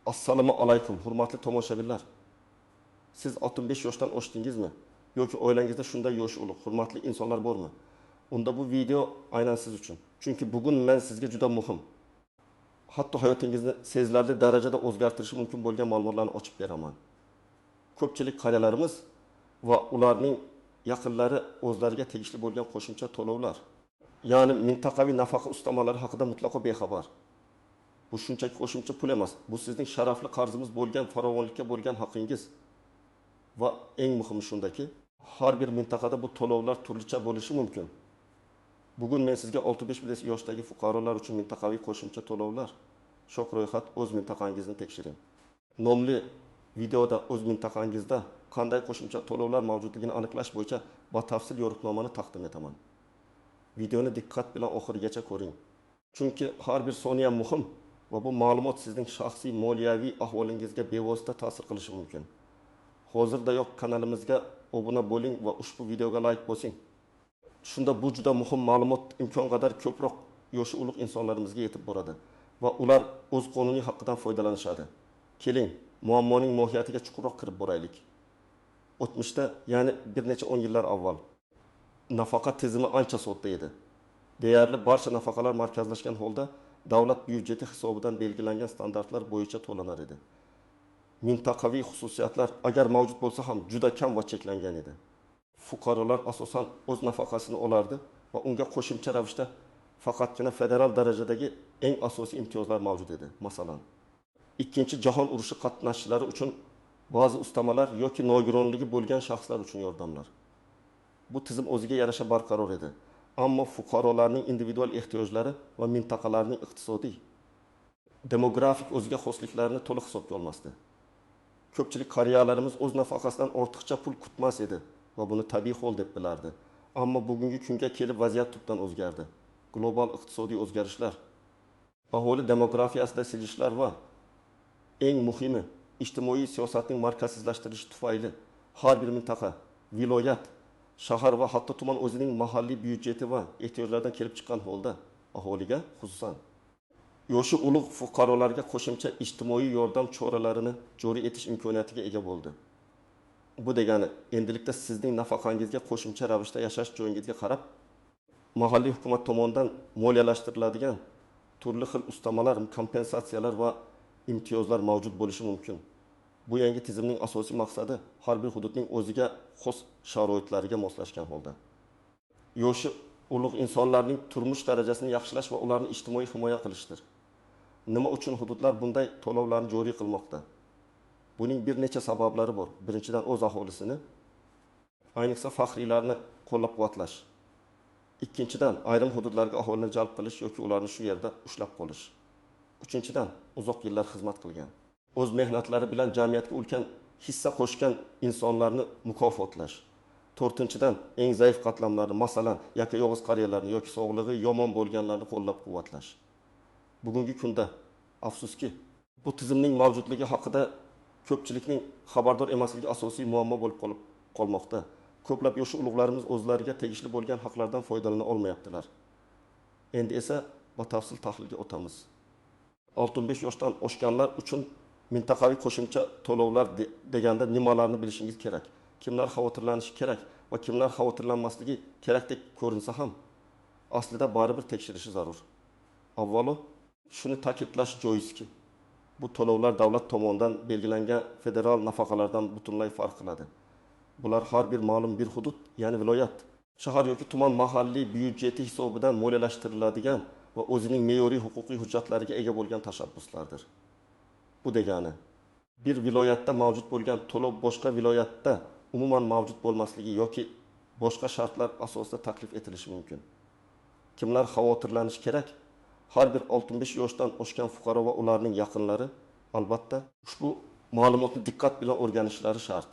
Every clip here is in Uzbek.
Assalomu alaykum, hurmatli tomoshabinlar. Siz 65 yoshdan oshdingizmi? Yoki oilangizda shunday yoshi ulug', hurmatli insonlar bormi? Unda bu video aynan siz uchun. Chunki bugun men sizga juda muhim. Hatto hayotingizni sezilarli darajada o'zgartirishi mumkin bo'lgan ma'lumotlarni ochib beraman. Ko'pchilik qariyalarimiz va ularning yaqinlari o'zlariga tegishli bo'lgan qo'shimcha to'lovlar, ya'ni mintaqaviy nafaqa ustamalari haqida mutlaqo bexabar. Bu shunchaki qo'shimcha pul emas. Bu sizning sharafli qarzimiz bo'lgan farovonlikka bo'lgan haqqingiz. Va eng muhimi shundaki, har bir mintaqada bu to'lovlar turlicha bo'lishi mumkin. Bugun men sizga 65 yoshdagi fuqarolar uchun mintaqaviy qo'shimcha to'lovlar, shok ro'yxat o'z mintaqangizni tekshiring nomli videoda o'z mintaqangizda qanday qo'shimcha to'lovlar mavjudligini aniqlash bo'yicha batafsil yo'riqnomani taqdim etaman. Videoni diqqat bilan oxirigacha ko'ring. Chunki har bir soniya muhim va bu ma'lumot sizning shaxsiy moliyaviy ahvolingizga bevosita ta'sir qilishi mumkin. Hozirdayoq kanalimizga obuna bo'ling va ushbu videoga like bosing. Shunda bu juda muhim ma'lumot imkon qadar ko'proq yoshi ulug' insonlarimizga yetib boradi va ular o'z qonuniy haqqidan foydalanishadi. Keling, muammoning mohiyatiga chuqurroq kirib boraylik. O'tmishda, ya'ni bir necha 10 yillar avval nafaqa tizimi ancha sodda edi. Deyarli barcha nafaqalar markazlashgan holda davlat byudjeti hisobidan belgilangan standartlar bo'yicha to'lanar edi. Mintaqaviy xususiyatlar agar mavjud bo'lsa ham juda kam va cheklangan edi. Fuqarolar asosan o'z nafaqasini olardi va unga qo'shimcha ravishda faqatgina federal darajadagi eng asosiy imtiyozlar mavjud edi. Masalan, Ikkinchi jahon urushi qatnashchilari uchun ba'zi ustamalar yoki nogironligi bo'lgan shaxslar uchun yordamlar. Bu tizim o'ziga yarasha barqaror edi. Ammo fuqarolarning individual ehtiyojlari va mintaqalarning iqtisodiy, demografik o'ziga xosliklarini to'liq hisobga olmasdi. Ko'pchilik qariyalarimiz o'z nafaqasidan ortiqcha pul kutmas edi va buni tabiiy hol deb bilardi. Ammo bugungi kunga kelib vaziyat tubdan o'zgardi. Global iqtisodiy o'zgarishlar, aholi demografiyasida siljishlar va eng muhimi, ijtimoiy siyosatning markazsizlashtirishi tufayli har bir mintaqa, viloyat, shahar va hatto tuman o'zining mahalliy byudjeti va ehtiyojlaridan kelib chiqqan holda aholiga, xususan yoshi ulug' fuqarolarga qo'shimcha ijtimoiy yordam choralarini joriy etish imkoniyatiga ega bo'ldi. Bu degani, endilikda sizning nafaqangizga qo'shimcha ravishda yashash joyingizga qarab, mahalliy hukumat tomonidan moliyalashtiriladigan turli xil ustamalar, kompensatsiyalar va imtiyozlar mavjud bo'lishi mumkin. Bu yangi tizimning asosiy maqsadi har bir hududning o'ziga xos sharoitlariga moslashgan holda yoshi ulug' insonlarning turmush darajasini yaxshilash va ularni ijtimoiy himoya qilishdir. Nima uchun hududlar bunday to'lovlarni joriy qilmoqda? Buning bir necha sabablari bor. Birinchidan, o'z aholisini, ayniqsa faxriylarni qo'llab-quvvatlash. Ikkinchidan, ayrim hududlarga aholini jalb qilish yoki ularni shu yerda ushlab qolish. Uchinchidan, uzoq yillar xizmat qilgan, o'z mehnatlari bilan jamiyatga ulkan hissa qo'shgan insonlarni mukofotlash. To'rtinchidan, eng zaif qatlamlarni, masalan, yolg'iz qariyalarni yoki sog'lig'i yomon bo'lganlarni qo'llab-quvvatlash. Bugungi kunda, afsuski, bu tizimning mavjudligi haqida ko'pchilikning xabardor emasligi asosiy muammo bo'lib qolmoqda. Ko'plab yoshi ulug'larimiz o'zlariga tegishli bo'lgan haqlardan foydalana olmayaptilar. Endi esa batafsil tahlilga o'tamiz. 65 yoshdan oshganlar uchun mintaqaviy qo'shimcha to'lovlar deganda nimalarni bilishingiz kerak? Kimlar xavotirlanishi kerak va kimlar xavotirlanmasligi kerakdek ko'rinsa ham, aslida baribir tekshirishi zarur. Avvalo, shuni ta'kidlash joizki, bu to'lovlar davlat tomonidan belgilangan federal nafaqalardan butunlay farq qiladi. Bular har bir ma'lum bir hudud, ya'ni viloyat, shahar yoki tuman mahalliy byudjeti hisobidan moliyalashtiriladigan va o'zining me'yoriy huquqiy hujjatlariga ega bo'lgan tashabbuslardir. Bu degani, bir viloyatda mavjud bo'lgan to'lov boshqa viloyatda umuman mavjud bo'lmasligi yoki boshqa shartlar asosida taklif etilishi mumkin. Kimlar xavotirlanishi kerak? Har bir 65 yoshdan oshgan fuqaro va ularning yaqinlari albatta ushbu ma'lumotni diqqat bilan o'rganishlari shart.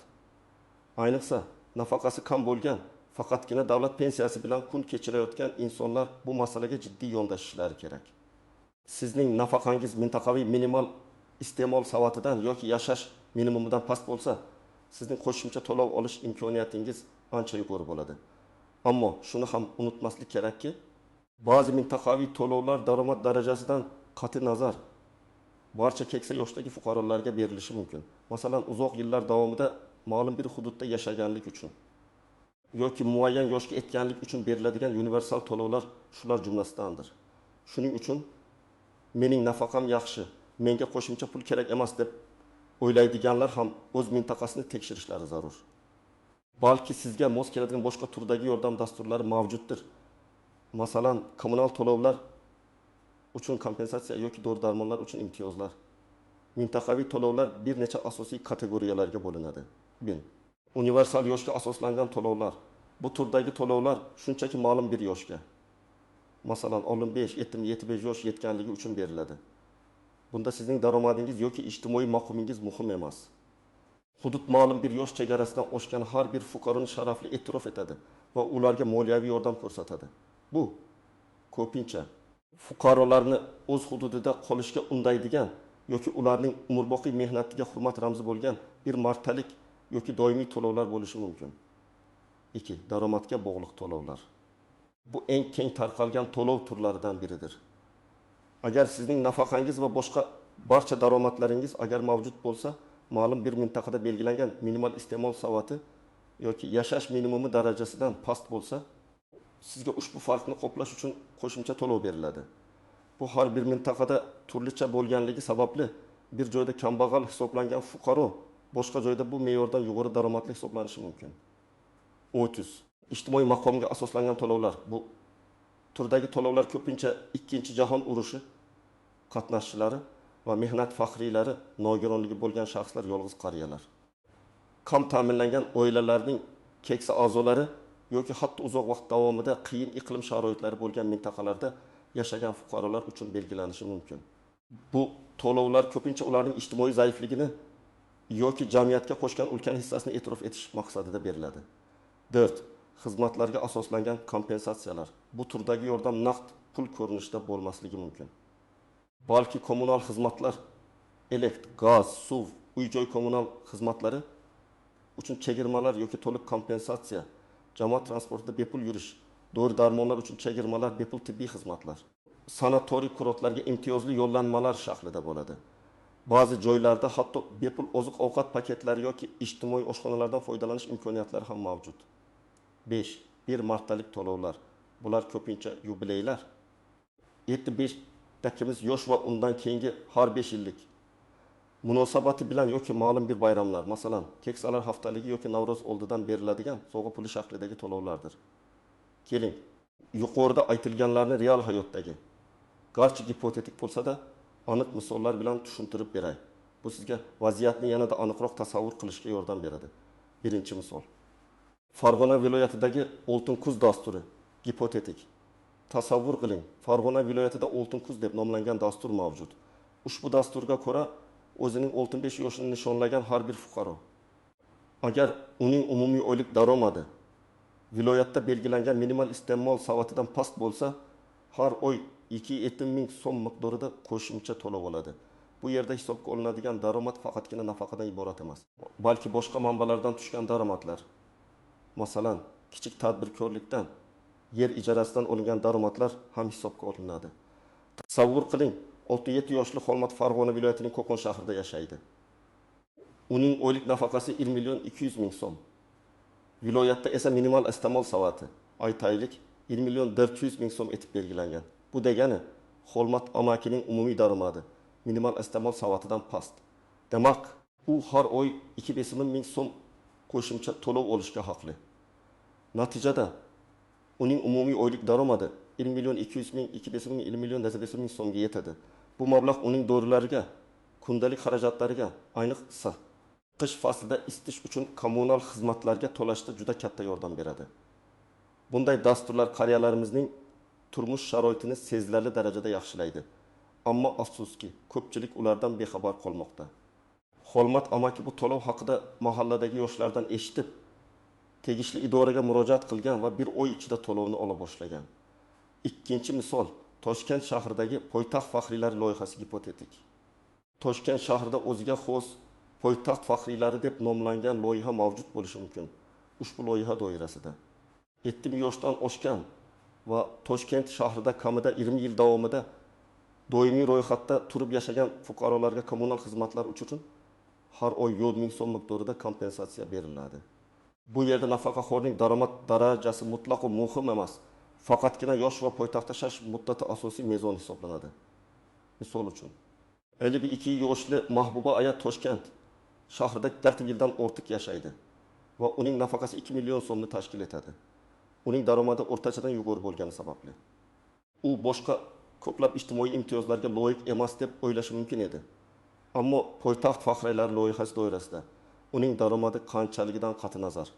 Ayniqsa, nafaqasi kam bo'lgan, faqatgina davlat pensiyasi bilan kun kechirayotgan insonlar bu masalaga jiddiy yondashishlari kerak. Sizning nafaqangiz mintaqaviy minimal iste'mol savatidan yoki yashash minimumidan past bo'lsa, sizning qo'shimcha to'lov olish imkoniyatingiz ancha yuqori bo'ladi. Ammo shuni ham unutmaslik kerakki, ba'zi mintaqaviy to'lovlar daromad darajasidan qat'iy nazar barcha keksa yoshdagi fuqarolarga berilishi mumkin. Masalan, uzoq yillar davomida ma'lum bir hududda yashaganlik uchun yoki muayyan yoshga yetganlik uchun beriladigan universal to'lovlar shular jumlasidandir. Shuning uchun mening nafaqam yaxshi, menga qo'shimcha pul kerak emas deb o'ylaydiganlar ham o'z mintaqasini tekshirishlari zarur. Balki sizga mos keladigan boshqa turdagi yordam dasturlari mavjuddir. Masalan, kommunal to'lovlar uchun kompensatsiya yoki dori-darmonlar uchun imtiyozlar. Mintaqaviy to'lovlar bir necha asosiy kategoriyalarga bo'linadi. 1. Universal yoshga asoslangan to'lovlar. Bu turdagi to'lovlar shunchaki ma'lum bir yoshga, masalan 65-75 yosh yetganligi uchun beriladi. Bunda sizning daromadingiz yoki ijtimoiy maqomingiz muhim emas. Hudud ma'lum bir yosh chegarasidan oshgan har bir fuqaroni sharafli e'tirof etadi va ularga moliyaviy yordam ko'rsatadi. Bu ko'pincha fuqarolarni o'z hududida qolishga undaydigan yoki ularning umrboqiy mehnatiga hurmat ramzi bo'lgan bir martalik yoki doimiy to'lovlar bo'lishi mumkin. 2. Daromadga bog'liq to'lovlar. Bu eng keng tarqalgan to'lov turlaridan biridir. Agar sizning nafaqangiz va boshqa barcha daromadlaringiz agar mavjud bo'lsa, ma'lum bir mintaqada belgilangan minimal iste'mol savati yoki yashash minimumi darajasidan past bo'lsa, sizga ushbu farqni qoplash uchun qo'shimcha to'lov beriladi. Bu har bir mintaqada turlicha bo'lganligi sababli bir joyda kambag'al hisoblangan fuqaro boshqa joyda bu me'yordan yuqori daromadli hisoblanishi mumkin. 30. Ijtimoiy maqomga asoslangan to'lovlar. Bu turdagi to'lovlar ko'pincha 2-jahon urushi qatnashchilari va mehnat faxriylari, nogironligi bo'lgan shaxslar, yolg'iz qariyalar, kam ta'minlangan oilalarning keksa a'zolari yoki hatto uzoq vaqt davomida qiyin iqlim sharoitlari bo'lgan mintaqalarda yashagan fuqarolar uchun belgilanishi mumkin. Bu to'lovlar ko'pincha ularning ijtimoiy zaifligini yoki jamiyatga qo'shgan ulkan hissasini e'tirof etish maqsadida beriladi. 4. Xizmatlarga asoslangan kompensatsiyalar. Bu turdagi yordam naqd pul ko'rinishida bo'lmasligi mumkin. Balki kommunal xizmatlar, elektr, gaz, suv, uy-joy kommunal xizmatlari uchun chegirmalar yoki to'liq kompensatsiya, jamoat transportida bepul yurish, dori-darmonlar uchun chegirmalar, bepul tibbiy xizmatlar, sanatoriy kurortlarga imtiyozli yo'llanmalar shaklida bo'ladi. Ba'zi joylarda hatto bepul oziq-ovqat paketlari yoki ijtimoiy oshxonalardan foydalanish imkoniyatlari ham mavjud. 5. Bir martalik to'lovlar. Bular ko'pincha yubileylar. 75 dakimiz yosh va undan keyingi har 5 yillik munosabati bilan yoki ma'lum bir bayramlar, masalan, keksalar haftaligi yoki Navro'z oldidan beriladigan sovg'a puli shaklidagi to'lovlardir. Keling, yuqorida aytilganlarni real hayotdagi, garchi gipotetik bo'lsa-da, aniq misollar bilan tushuntirib beray. Bu sizga vaziyatni yanada aniqroq tasavvur qilishga yordam beradi. Birinchi misol. Farg'ona viloyatidagi Oltin kuz dasturi, gipotetik. Tasavvur qiling, Farg'ona viloyatida Oltin kuz deb nomlangan dastur mavjud. Ushbu dasturga ko'ra o'zining 65 yoshini nishonlagan har bir fuqaro, agar uning umumiy oylik daromadi viloyatda belgilangan minimal iste'mol savatidan past bo'lsa, har oy 2-7 ming so'm miqdorida qo'shimcha to'lov oladi. Bu yerda hisobga olinadigan daromad faqatgina nafaqadan iborat emas, balki boshqa manbalardan tushgan daromadlar. Masalan, kichik tadbirkorlikdan, yer ijarasidan olingan daromadlar ham hisobga olinadi. Tasavvur qiling, 67 yoshli Xolmat Farg'ona viloyatining Qo'qon shahrida yashaydi. Uning oylik nafaqasi 1.200.000 so'm. Viloyatda esa minimal iste'mol savati aytaylik 1.400.000 so'm etib belgilangan. Bu degani Xolmat amakining umumiy daromadi minimal iste'mol savatidan past. Demak, u har oy 2.5 so'm qo'shimcha to'lov olishga haqli. Natijada uning umumiy oylik daromadi 1.200.000, 2.5 1.5 so'mga yetadi. Bu mablag' uning dorilarga, kundalik xarajatlariga, ayniqsa qish faslida isitish uchun kommunal xizmatlarga to'lashda juda katta yordam beradi. Bunday dasturlar qariyalarimizning turmush sharoitini sezilarli darajada yaxshilaydi. Ammo afsuski, ko'pchilik ulardan bexabar qolmoqda. Xolmat amaki bu to'lov haqida mahalladagi yoshlardan eshitib, tegishli idoraga murojaat qilgan va bir oy ichida to'lovni ola boshlagan. Ikkinchi misol, Toshkent shahridagi poytaxt faxriylari loyihasi gipotetik. Toshkent shahrida o'ziga xos poytaxt faxriylari deb nomlangan loyiha mavjud bo'lishi mumkin. Ushbu loyiha doirasida 70 yoshdan oshgan va Toshkent shahrida kamida 20 yil davomida Doimiy ro'yxatda turib yashagan fuqarolarga kommunal xizmatlar uchun har oy 1000 so'm miqdorida kompensatsiya beriladi. Bu yerda nafaqaxo'rning daromad darajasi mutlaq va muhim emas. Faqatgina yosh va poytaxtda yashash muddati asosiy mezon hisoblanadi. Misol uchun 52 yoshli Mahbuba aya Toshkent shahrida 4 yildan ortiq yashaydi va uning nafaqasi 2 million so'mni tashkil etadi. Uning daromadi o'rtachadan yuqori bo'lgani sababli u boshqa ko'plab ijtimoiy imtiyozlarga loyiq emas deb o'ylashi mumkin edi. Ammo poytaxt faxriylari loyihasi doirasida uning daromadi qanchaligidan qat'i nazar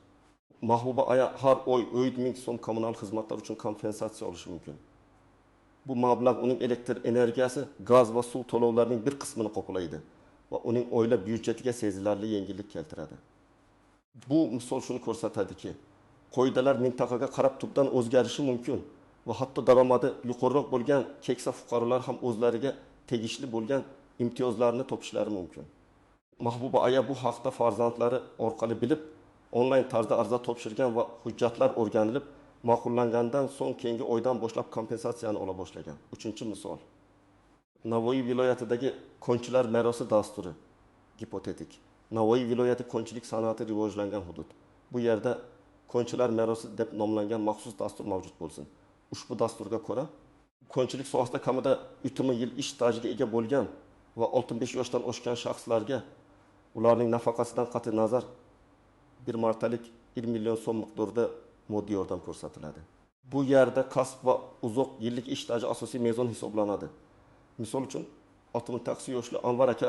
Mahbuba aya har oy 1000 so'm kommunal xizmatlar uchun kompensatsiya olishi mumkin. Bu mablag' uning elektr energiyasi, gaz va suv to'lovlarining bir qismini qoplaydi va uning oila byudjetiga sezilarli yengillik keltiradi. Bu misol shuni ko'rsatadiki, qoidalar mintaqaga qarab tubdan o'zgarishi mumkin va hatto daromadi yuqoriroq bo'lgan keksa fuqarolar ham o'zlariga tegishli bo'lgan imtiyozlarni topishlari mumkin. Mahbuba aya bu haqda farzandlari orqali bilib, onlayn tarzda ariza topshirgan va hujjatlar o'rganilib, ma'qullangandan so'ng keyingi oydan boshlab kompensatsiyani ola boshlagan. 3-misol. Navoiy viloyatidagi Konchilar merosi dasturi gipotetik. Navoiy viloyati konchilik san'ati rivojlangan hudud. Bu yerda Konchilar merosi deb nomlangan maxsus dastur mavjud bo'lsin. Ushbu dasturga ko'ra, konchilik sohasida kamida 30 yil ish stajiga ega bo'lgan va 65 yoshdan oshgan shaxslarga ularning nafaqasidan qat'i nazar bir martalik 1 million so'm miqdorida moddiy yordam ko'rsatiladi. Bu yerda kasb va uzoq yillik ish staji asosiy mezon hisoblanadi. Misol uchun 68 yoshli Anvar aka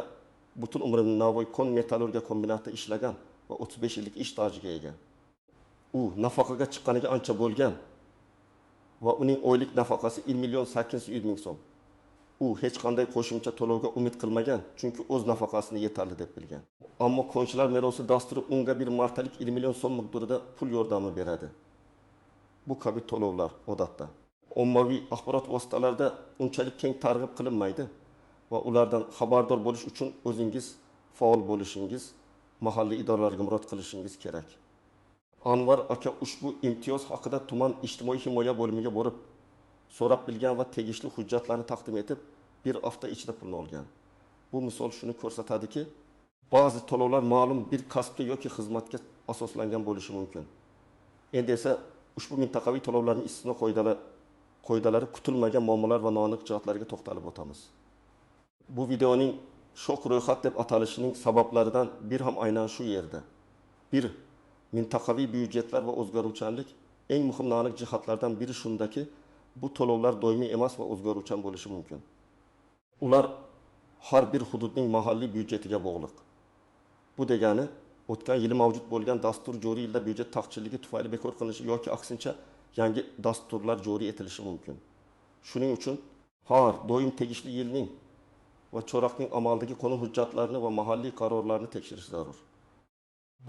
butun umrini Navoiy kon metallurgiya kombinatida ishlagan va 35 yillik ish stajiga ega. U nafaqaga chiqqaniga ancha bo'lgan va uning oylik nafaqasi 1 million 800 ming so'm. U hech qanday qo'shimcha to'lovga umid qilmagan, chunki o'z nafaqasini yetarli deb bilgan. Ammo Konchilar merosi dasturi unga bir martalik 1 million so'm miqdorida pul yordami beradi. Bu kabi to'lovlar odatda ommaviy axborot vositalarida unchalik keng targ'ib qilinmaydi va ulardan xabardor bo'lish uchun o'zingiz faol bo'lishingiz, mahalliy idoralarga murojaat qilishingiz kerak. Anvar aka ushbu imtiyoz haqida tuman ijtimoiy himoya bo'limiga borib, so'rab bilgan va tegishli hujjatlarni taqdim etib, bir hafta ichida pulni olgan. Bu misol shuni ko'rsatadiki, ba'zi to'lovlar ma'lum bir kasbga yoki xizmatga asoslangan bo'lishi mumkin. Endi esa ushbu mintaqaviy to'lovlarning istisno qoidalari kutilmagan muammolar va noaniq jihatlarga to'xtalib o'tamiz. Bu videoning shok ro'yxat deb atalishining sabablaridan bir ham aynan shu yerda. 1. Mintaqaviy byudjetlar va o'zgaruvchanlik eng muhim noaniq jihatlardan biri shundaki, bu to'lovlar doimiy emas va o'zgaruvchan bo'lishi mumkin. Ular har bir hududning mahalliy byudjetiga bog'liq. Bu degani, o'tgan yili mavjud bo'lgan dastur joriy yilda byudjet taqchilligi tufayli bekor qilinishi yoki aksincha yangi dasturlar joriy etilishi mumkin. Shuning uchun har doim tegishli yilning va cho'raqning amaldagi qonun hujjatlarini va mahalliy qarorlarni tekshirish zarur.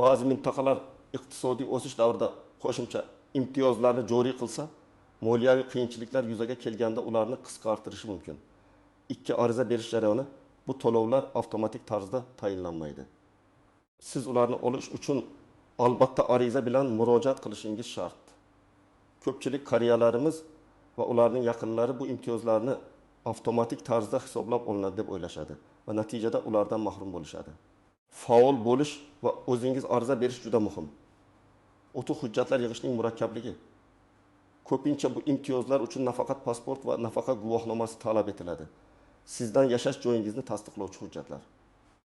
Ba'zi mintaqalar iqtisodiy o'sish davrida qo'shimcha imtiyozlarni joriy qilsa, moliyaviy qiyinchiliklar yuzaga kelganda ularni qisqartirishi mumkin. 2. Ariza berish jarayoni bu to'lovlar avtomatik tarzda tayinlanmaydi. Siz ularni olish uchun albatta ariza bilan murojaat qilishingiz shart. Ko'pchilik qariyalarimiz va ularning yaqinlari bu imtiyozlarni avtomatik tarzda hisoblab olinadi deb o'ylashadi va natijada ulardan mahrum bo'lishadi. Faol bo'lish va o'zingiz ariza berish juda muhim. O'tib hujjatlar yig'ishning murakkabligi. Ko'pincha bu imtiyozlar uchun nafaqat pasport va nafaqa guvohnomasi talab etiladi. Sizdan yashash joyingizni tasdiqlovchi hujjatlar,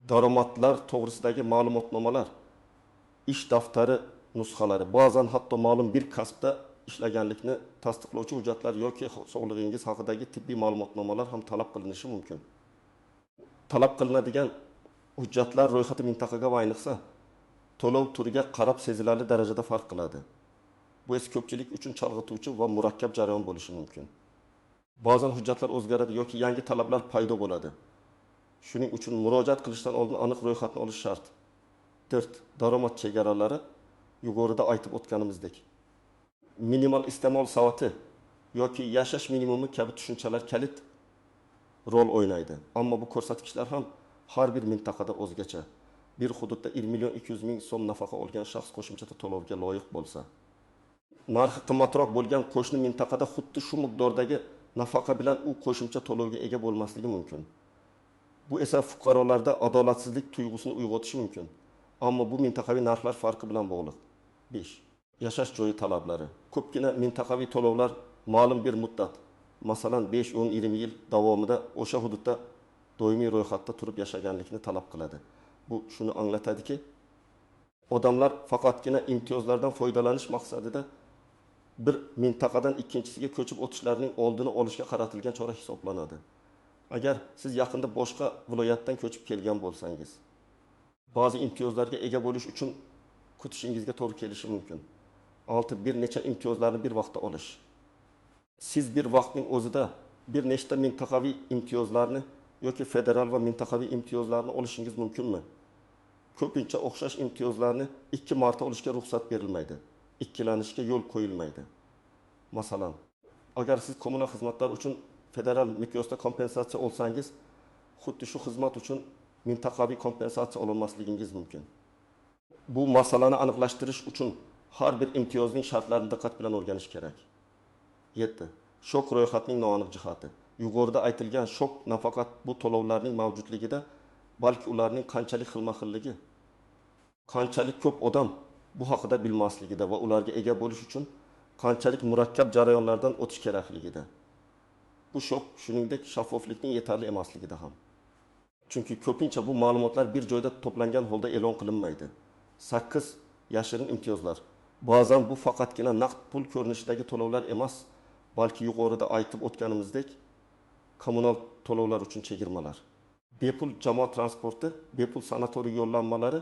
daromadlar to'g'risidagi ma'lumotnomalar, ish daftari nusxalari, ba'zan hatto ma'lum bir kasbda ishlaganlikni tasdiqlovchi hujjatlar yoki sog'lig'ingiz haqidagi tibbiy ma'lumotnomalar ham talab qilinishi mumkin. Talab qilinadigan hujjatlar ro'yxati mintaqaga va ayniqsa to'lov turiga qarab sezilarli darajada farq qiladi. Bu esa ko'pchilik uchun chalg'ituvchi va murakkab jarayon bo'lishi mumkin. Ba'zan hujjatlar o'zgaradi yoki yangi talablar paydo bo'ladi. Shuning uchun murojaat qilishdan oldin aniq ro'yxatni olish shart. 4. Daromad chegaralari yuqorida aytib o'tganimizdek. Minimal iste'mol savati yoki yashash minimumi kabi tushunchalar kalit rol o'ynaydi. Ammo bu ko'rsatkichlar ham har bir mintaqada o'zgacha. Bir hududda 1 million 200 ming so'm nafaqa olgan shaxs qo'shimcha to'lovga loyiq bo'lsa, narxi qimmatroq bo'lgan qo'shni mintaqada xuddi shu miqdordagi nafaqa bilan u qo'shimcha to'lovga ega bo'lmasligi mumkin. Bu esa fuqarolarda adolatsizlik tuyg'usini uyg'otishi mumkin. Ammo bu mintaqaviy narxlar farqi bilan bog'liq. 5. Yashash joyi talablari. Ko'pgina mintaqaviy to'lovlar ma'lum bir muddat, masalan 5, 10, 20 yil davomida o'sha hududda doimiy ro'yxatda turib yashaganlikni talab qiladi. Bu shuni anglatadiki, odamlar faqatgina imtiyozlardan foydalanish maqsadida bir mintaqadan ikkinchisiga ko'chib o'tishlarining oldini olishga qaratilgan chora hisoblanadi. Agar siz yaqinda boshqa viloyatdan ko'chib kelgan bo'lsangiz, ba'zi imtiyozlarga ega bo'lish uchun kutishingizga to'g'ri kelishi mumkin. 6. Bir necha imtiyozlarni bir vaqtda olish. Siz bir vaqtning o'zida bir nechta mintaqaviy imtiyozlarni yoki federal va mintaqaviy imtiyozlarni olishingiz mumkinmi? Ko'pincha o'xshash imtiyozlarni 2 marta olishga ruxsat berilmaydi. Ikkilanishga yo'l qo'yilmaydi. Masalan, agar siz kommunal xizmatlar uchun federal miqyosda kompensatsiya olsangiz, xuddi shu xizmat uchun mintaqaviy kompensatsiya ololmasligingiz mumkin. Bu masalani aniqlashtirish uchun har bir imtiyozning shartlarini diqqat bilan o'rganish kerak. 7. Shok ro'yxatining noaniq jihati. Yuqorida aytilgan shok nafaqat bu to'lovlarning mavjudligida, balki ularning qanchalik xilma-xilligi, qanchalik ko'p odam bu haqida bilmasligida va ularga ega bo'lish uchun qanchalik murakkab jarayonlardan o'tish kerakligida. Bu shok shuningdek shaffoflikning yetarli emasligida ham. Chunki ko'pincha bu ma'lumotlar bir joyda to'plangan holda e'lon qilinmaydi. 8. Yashirin imtiyozlar. Ba'zan bu faqatgina naqd pul ko'rinishidagi to'lovlar emas, balki yuqorida aytib o'tganimizdek kommunal to'lovlar uchun chegirmalar. Bepul jamoat transporti, bepul sanatoriy yo'llanmalari,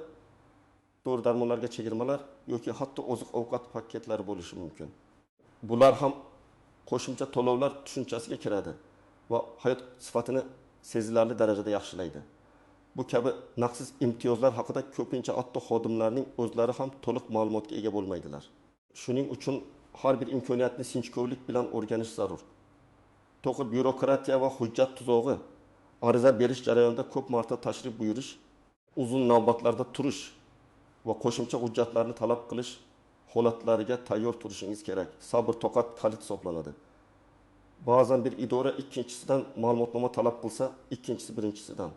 dori-darmonlarga chegirmalar yoki hatto oziq-ovqat paketlari bo'lishi mumkin. Bular ham qo'shimcha to'lovlar tushunchasiga kiradi va hayot sifatini sezilarli darajada yaxshilaydi. Bu kabi naqsiz imtiyozlar haqida ko'pincha hatto xodimlarning o'zlari ham to'liq ma'lumotga ega bo'lmaydilar. Shuning uchun har bir imkoniyatni sinchkovlik bilan o'rganish zarur. To'g'ri byurokratiya va hujjat tuzog'i, ariza berish jarayonida ko'p marta tashrif buyurish, uzun navbatlarda turish va qo'shimcha hujjatlarni talab qilish holatlariga tayyor turishingiz kerak. Sabr, toqat kalit hisoblanadi. Ba'zan bir idora ikkinchisidan ma'lumotnoma talab qilsa, ikkinchisi birinchisidan.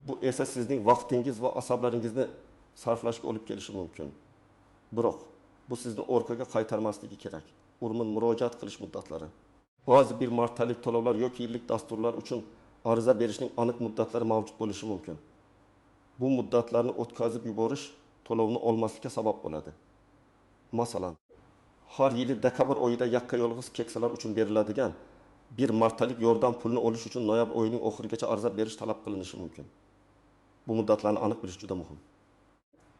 Bu esa sizning vaqtingiz va asablaringizni sarflashga olib kelishi mumkin. Biroq bu sizni orqaga qaytarmasligi kerak. Urmin murojaat qilish muddatlari. Ba'zi bir martalik to'lovlar yoki yillik dasturlar uchun ariza berishning aniq muddatlari mavjud bo'lishi mumkin. Bu muddatlarni o'tkazib yuborish to'lovni olmaslikka sabab bo'ladi. Masalan, har yili dekabr oyida yakka-yolg'iz keksalar uchun beriladigan bir martalik yordam pulini olish uchun noyabr oyining oxirigacha ariza berish talab qilinishi mumkin. Bu muddatlarni aniq bilish juda muhim.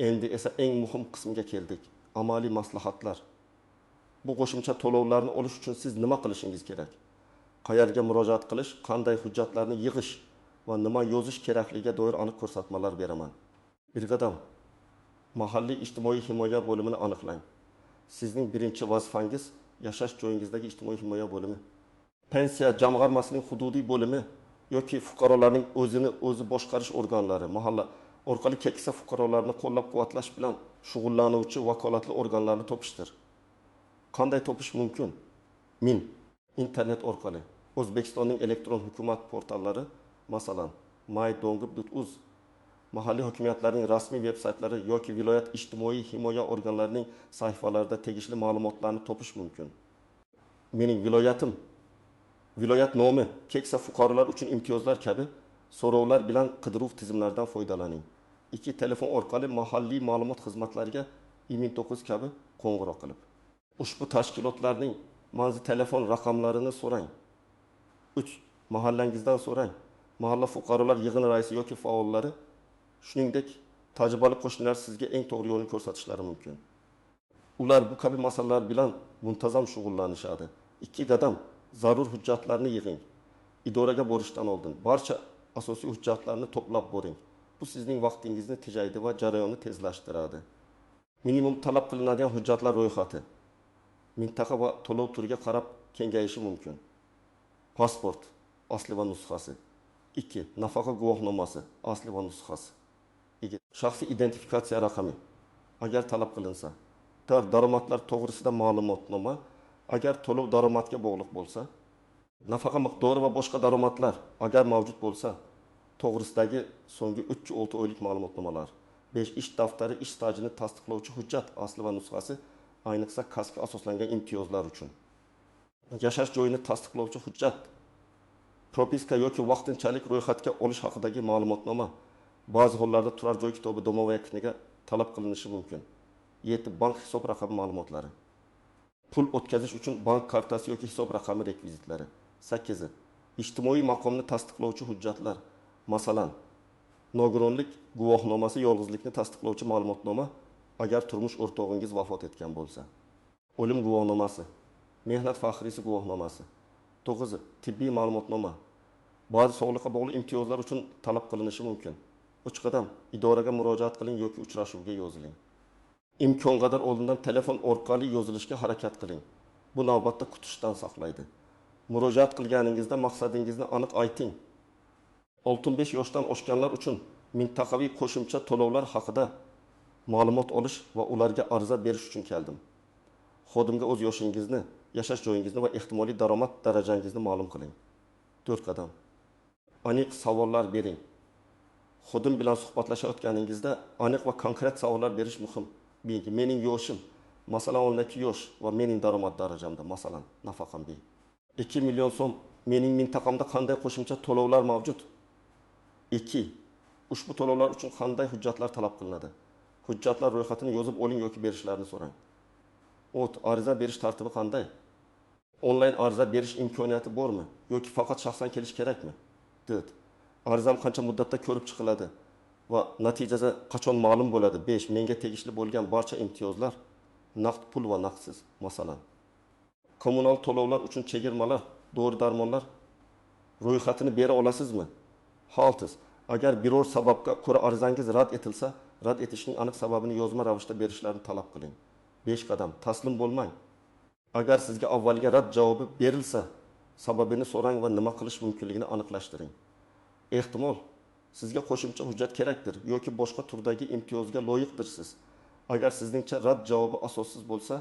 Endi esa eng muhim qismiga keldik. Amaliy maslahatlar. Bu qo'shimcha to'lovlarni olish uchun siz nima qilishingiz kerak? Qayerga murojaat qilish, qanday hujjatlarni yig'ish va nima yozish kerakligiga doir aniq ko'rsatmalar beraman. Birgadam, mahalliy ijtimoiy himoya bo'limini aniqlang. Sizning birinchi vazifangiz yashash joyingizdagi ijtimoiy himoya bo'limi. Pensiya jamg'armasining hududiy bo'limi yoki fuqarolarning o'zi boshqarish organlari, mahalla orqali keksa fuqarolarni qo'llab-quvvatlash bilan shug'ullanuvchi vakolatli organlarni topishdir. Qanday topish mumkin? Internet orqali. O'zbekistonning elektron hukumat portallari, masalan, my.dongib.uz, mahalliy hokimiyatlarning rasmiy veb-saytlari yoki viloyat ijtimoiy himoya organlarining sahifalarida tegishli ma'lumotlarni topish mumkin. Mening viloyatim, viloyat nomi, keksa fuqarolar uchun imtiyozlar kabi so'rovlar bilan qidiruv tizimlaridan foydalaning. 2. Telefon orqali mahalliy ma'lumot xizmatlariga 1009 kabi qo'ng'iroq qilib. Ushbu tashkilotlarning manzil telefon raqamlarini so'rang. 3. Mahallangizdan so'rang. Mahalla fuqarolar yig'ini raisi yoki faollari, shuningdek tajribali qo'shnilar sizga eng to'g'ri yo'lni ko'rsatishlari mumkin. Ular bu kabi masalalar bilan muntazam shug'ullanishadi. 2 qadam zarur hujjatlarni yig'ing. Idoraga borishdan oldin barcha asosiy hujjatlarni to'plab boring. Bu sizning vaqtingizni tejaydi va jarayonni tezlashtiradi. Minimum talab qilinadigan hujjatlar ro'yxati mintaqa va to'lov turiga qarab kengayishi mumkin. Pasport, asli va nusxasi. 2. Nafaqa guvohnomasi, asli va nusxasi. 2. Shaxsiy identifikatsiya raqami, agar talab qilinsa. Daromadlar to'g'risida ma'lumotnoma, agar to'lov daromadga bog'liq bo'lsa. Nafaqa miqdori va boshqa daromadlar agar mavjud bo'lsa, to'g'risidagi so'nggi 3-6 oylik ma'lumotnomalar, 5 ish daftari ish stajini tasdiqlovchi hujjat asli va nusxasi, ayniqsa kasbga asoslangan imtiyozlar uchun. Yashash joyini tasdiqlovchi hujjat, propiska yoki vaqtinchalik ro'yxatga olish haqidagi ma'lumotnoma, ba'zi hollarda turar joy kitobi domovaya kniga talab qilinishi mumkin. 7 bank hisob raqami ma'lumotlari. Pul o'tkazish uchun bank kartasi yoki hisob raqami rekvizitlari. 8. Ijtimoiy maqomni tasdiqlovchi hujjatlar. Masalan, nogironlik guvohnomasi, yolg'izlikni tasdiqlovchi ma'lumotnoma agar turmush o'rtog'ingiz vafot etgan bo'lsa. O'lim guvohnomasi, mehnat faxriysi guvohnomasi. 9. Tibbiy ma'lumotnoma. Ba'zi sog'liqqa bog'liq imtiyozlar uchun talab qilinishi mumkin. 3 qadam idoraga murojaat qiling yoki uchrashuvga yoziling. Imkon qadar oldindan telefon orqali yozilishga harakat qiling. Bu navbatda kutishdan saqlaydi. Murojaat qilganingizda maqsadingizni aniq ayting. 65 yoshdan oshganlar uchun mintaqaviy qo'shimcha to'lovlar haqida ma'lumot olish va ularga ariza berish uchun keldim. Xodimga o'z yoshingizni, yashash joyingizni va ehtimoliy daromad darajangizni ma'lum qiling. 4 qadam. Aniq savollar bering. Xodim bilan suhbatlashayotganingizda aniq va konkret savollar berish muhim. Mening yoshim, masalan 12 yosh va mening daromad darajamda, masalan, nafaqam bey. 2 million so'm mening mintaqamda qanday qo'shimcha to'lovlar mavjud? 2. Ushbu to'lovlar uchun qanday hujjatlar talab qilinadi? Hujjatlar ro'yxatini yozib oling yoki berishlarini so'rang. 4. Ariza berish tartibi qanday? Onlayn ariza berish imkoniyati bormi yoki faqat shaxsan kelish kerakmi? 4. Arizam qancha muddatda ko'rib chiqiladi va natijasi qachon ma'lum bo'ladi? 5. Menga tegishli bo'lgan barcha imtiyozlar naqd pul va naqdsiz, masalan. Kommunal to'lovlar uchun chegirmalar, dori-darmonlar ro'yxatini bera olasizmi? 6. Agar biror sababga ko'ra arizangiz rad etilsa, rad etishning aniq sababini yozma ravishda berishlarini talab qiling. 5 qadam. Taslim bo'lmang. Agar sizga avvalga rad javobi berilsa, sababini so'rang va nima qilish mumkinligini aniqlashtiring. Ehtimol sizga qo'shimcha hujjat kerakdir yoki boshqa turdagi imtiyozga loyiqdirsiz. Agar sizningcha rad javobi asossiz bo'lsa,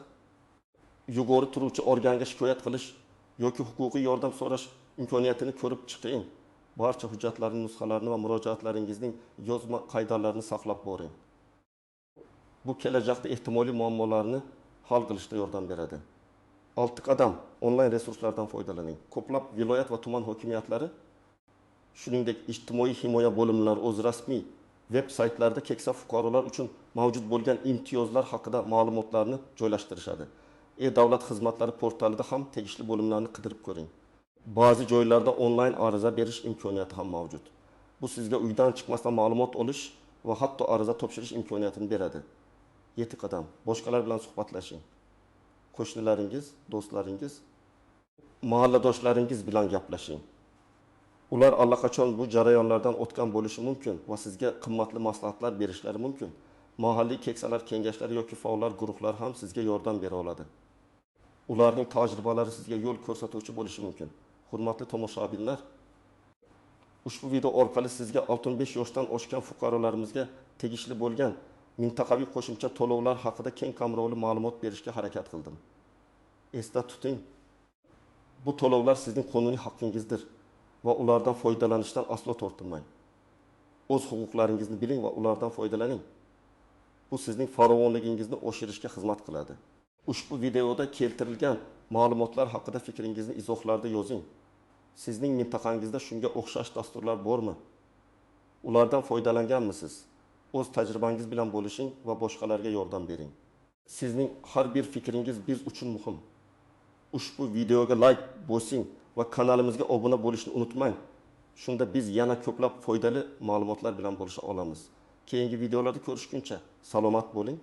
yuqori turuvchi organga shikoyat qilish yoki huquqiy yordam so'rash imkoniyatini ko'rib chiqing. Barcha hujjatlarning nusxalarini va murojaatlaringizning yozma qoidalarini saqlab boring. Bu kelajakda ehtimoliy muammolarni hal qilishda yordam beradi. 6 qadam. Onlayn resurslardan foydalaning. Ko'plab viloyat va tuman hokimiyatlari, shuningdek ijtimoiy himoya bo'limlari o'z rasmiy veb saytlarida keksa fuqarolar uchun mavjud bo'lgan imtiyozlar haqida ma'lumotlarni joylashtirishadi. E-davlat xizmatlari portalida ham tegishli bo'limlarni qidirib ko'ring. Ba'zi joylarda onlayn ariza berish imkoniyati ham mavjud. Bu sizga uydan chiqmasdan ma'lumot olish va hatto ariza topshirish imkoniyatini beradi. 7 qadam. Boshqalar bilan suhbatlashing. Qo'shnilaringiz, do'stlaringiz, mahalladoshlaringiz bilan gaplashing. Ular allaqachon bu jarayonlardan o'tgan bo'lishi mumkin va sizga qimmatli maslahatlar berishlari mumkin. Mahalliy keksalar kengashlari yoki faollar guruhlari ham sizga yordam bera oladi. Ularning tajribalari sizga yo'l ko'rsatuvchi bo'lishi mumkin. Hurmatli tomoshabinlar, ushbu video orqali sizga 65 yoshdan oshgan fuqarolarimizga tegishli bo'lgan mintaqaviy qo'shimcha to'lovlar haqida keng qamrovli ma'lumot berishga harakat qildim. Esda tuting, bu to'lovlar sizning qonuniy haqqingizdir va ulardan foydalanishdan aslo tortinmang. O'z huquqlaringizni biling va ulardan foydalaning. Bu sizning farovonligingizni oshirishga xizmat qiladi. Ushbu videoda keltirilgan ma'lumotlar haqida fikringizni izohlarda yozing. Sizning mintaqangizda shunga o'xshash dasturlar bormi? Ulardan foydalanganmisiz? O'z tajribangiz bilan bo'lishing va boshqalarga yordam bering. Sizning har bir fikringiz biz uchun muhim. Ushbu videoga like bosing va kanalimizga obuna bo'lishni unutmang. Shunda biz yana ko'plab foydali ma'lumotlar bilan bo'lisha olamiz. Keyingi videolarda ko'rishguncha salomat bo'ling.